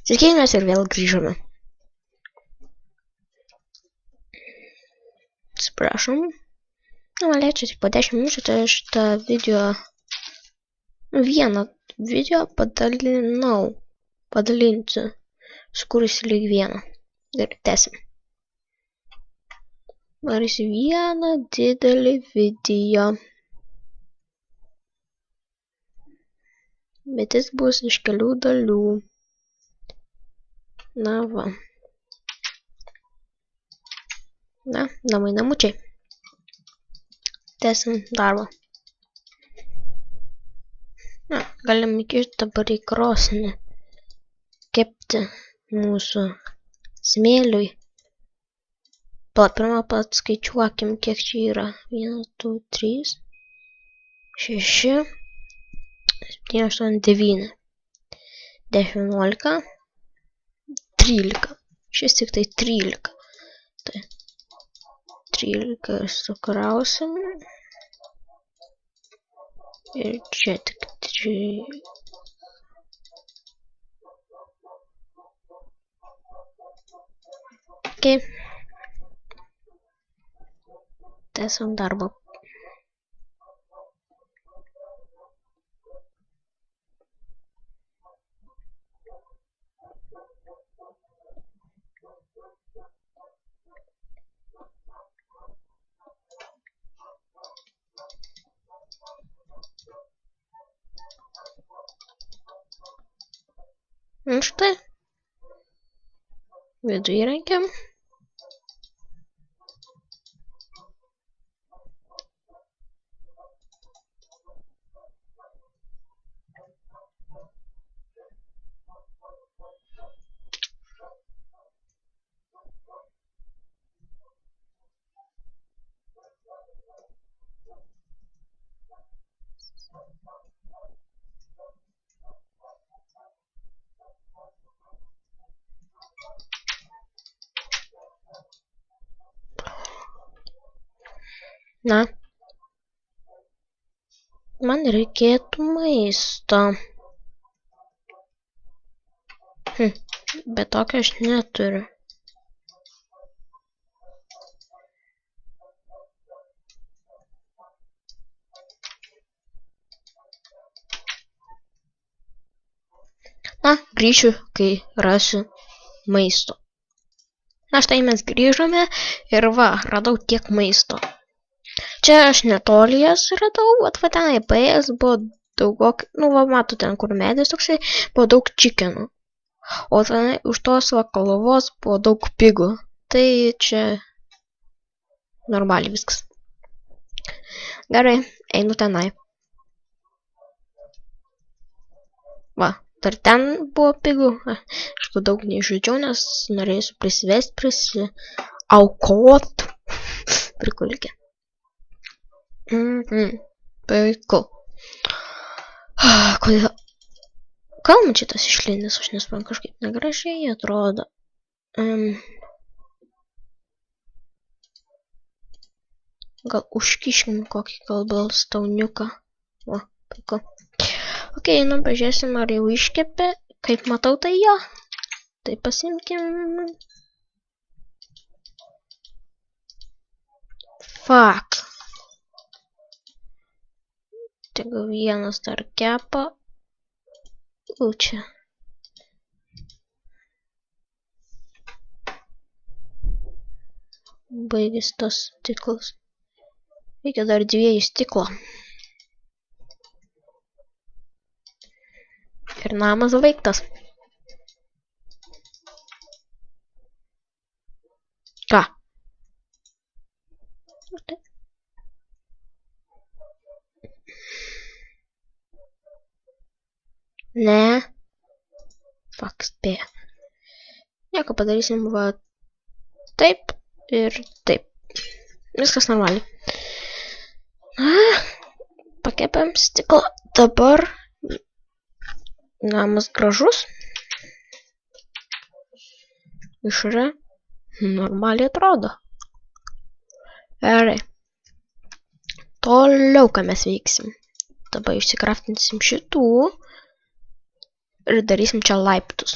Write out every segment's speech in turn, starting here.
Sveiki, mes ir vėl grįžome. Atsiprašom. Norėčiau tik po 10 minučių, tai aš tą vieną video padalinsiu, sukūrusi lyg vieną. Ir tęsim. Darysiu vieną didelį video. Bet jis bus iš kelių dalių. Na va. Na, namučiai. Tęsim darbą. Na, galim įkišti dabar į krosnį. Kepti mūsų smėliui. Pirmą paskaičiuokim, kiek čia yra. 1, 2, 3, 6, 7, 8, 9, 10, 11, 13. Šis tik tai 13. Tai 13 sukrausim. Ir čia tik 3. Okay. Tęsiam darbą. Nu štai. Vidų įrankiam. Na, man reikėtų maisto. Bet tokio aš neturiu. Na, grįšiu, kai rasiu maisto. Na, štai mes grįžome ir va, radau tiek maisto. Čia aš netoli jas radau, va tenai paėjęs buvo daug, nu va matau ten, kur medis toksai, buvo daug čikenų. O tenai už tos va kalvos buvo daug pigų. Tai čia normaliai viskas. Gerai, einu tenai. Va, dar ten buvo pigų. Aš daug neišžudžiau, nes norėsiu prisivesti, aukot. Prikulikė. Puiku. Kodėl? Gal man šitas išlindęs, aš nesuprantu, kažkaip negražiai atrodo. Gal užkiškim kokį balstauniuką. Va, puiku. Ok, nu pažiūrėsim, ar jau iškepė. Kaip matau, tai jo. Tai pasimkim. Fuck. Tegu vienas dar kepa. Čia. Baigės tas stiklas. Reikia dar 2 stiklo. Ir namas baigtas. Ką? Ne. Fuck, spėja. Nieko padarysim, va taip ir taip. Viskas normaliai. Pakepėm stiklą. Dabar namas gražus. Išorė normaliai atrodo. Gerai. Toliau, ką mes veiksim. Dabar išsikraftinsim šitų. Ir darysim čia laiptus.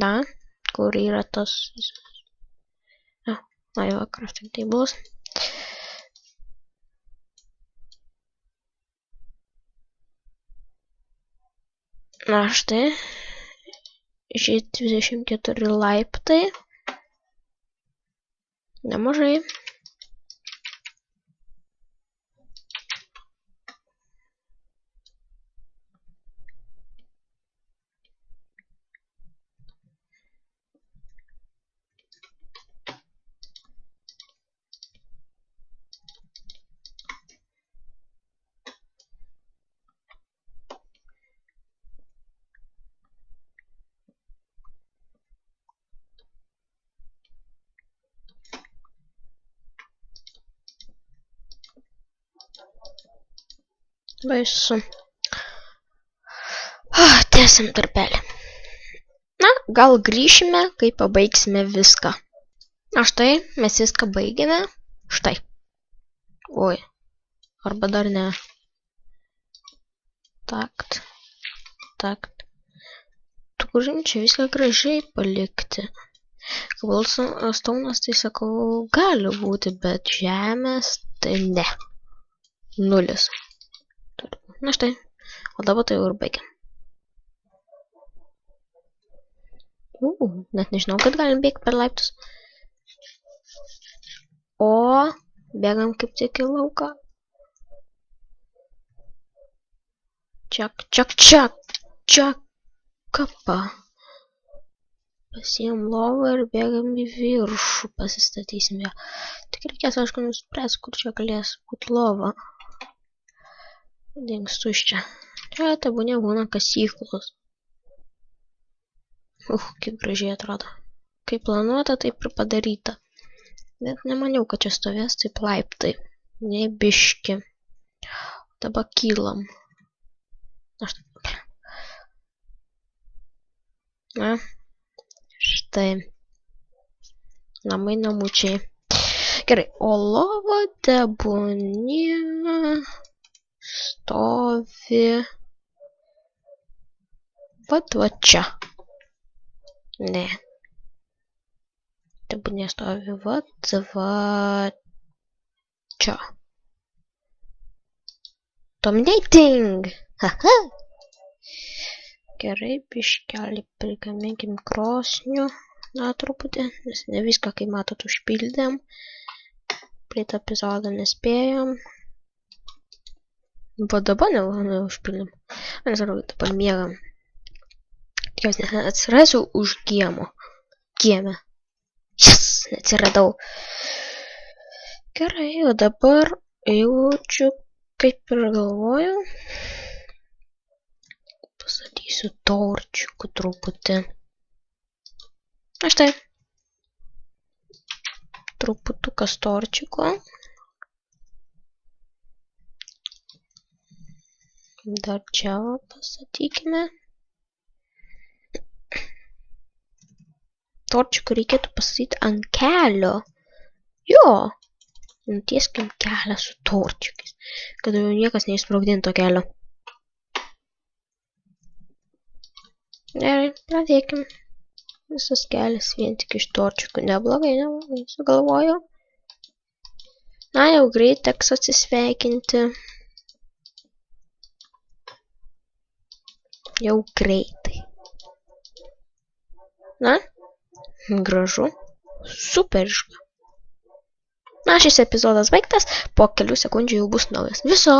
Da, kur yra tas... Na jo, crafting tables. Na štai. Ž24 laiptai. Nemažai. Baisu. Tęsim darbelį. Na, gal grįšime, kai pabaigsime viską. Na štai, mes viską baigėme. Štai. Oi. Arba dar ne. Takt. Turim čia viską gražiai palikti. Cobblestone'as, tai sakau, gali būti, bet žemės, tai ne. 0. Na štai. O dabar tai jau ir baigiam. Net nežinau, kad galim bėgti per laiptus. O, bėgam kaip tik į lauką. Čiak, kapa. Pasiėm lovą ir bėgam į viršų, pasistatysim ją. Tik reikės, aišku, nuspręs, kur čia galės būti lova. Dings tuščia. Čia tebūnė būna kasyklos. Kaip gražiai atrodo. Kaip planuota, taip ir padaryta. Bet nemaniau, kad čia stovės taip laiptai. Nei biški. Dabar kylam. Na. Štai. Namai namučiai. Gerai. O lova tebūnė stovi. Va čia. Ne. Tebūnė stovi va čia. Dominating! Haha! Gerai, biškelį prigaminkim krosnių. Na, truputį, nes ne viską, kai matot, užpildėm. Plėtą epizodą nespėjom. Va dabar neužpildėm. Nesvarbu, dabar miegam. Tikiuosi, neatsirasiu už kiemo. Kieme. Yes! Neatsiradau. Gerai, o dabar jaučiu, kaip ir galvoju. Pastatysiu torčiukų truputį. Na štai. Truputukas torčiko. Dar čia pastatykime. Torčikų reikėtų pastatyti ant kelio. Jo. Nutieskim kelią su torčikais. Kad jau niekas neįsprogdinto kelio. Gerai, pradėkim. Visas kelias vien tik iš torčikų. Neblogai, sugalvojau. Na, jau greit teks atsisveikinti. Jau greitai. Na, gražu. Superiška. Na, šis epizodas baigtas. Po kelių sekundžių jau bus naujas. Viso.